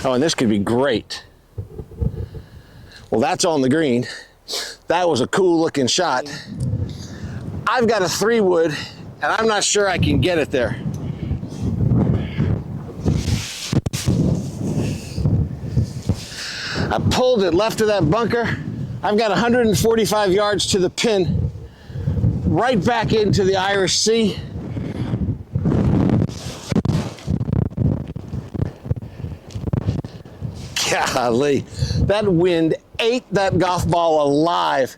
Oh, and this could be great. Well, that's on the green. That was a cool looking shot. I've got a 3-wood, and I'm not sure I can get it there. I pulled it left of that bunker. I've got 145 yards to the pin, right back into the Irish Sea. Golly, that wind ate that golf ball alive.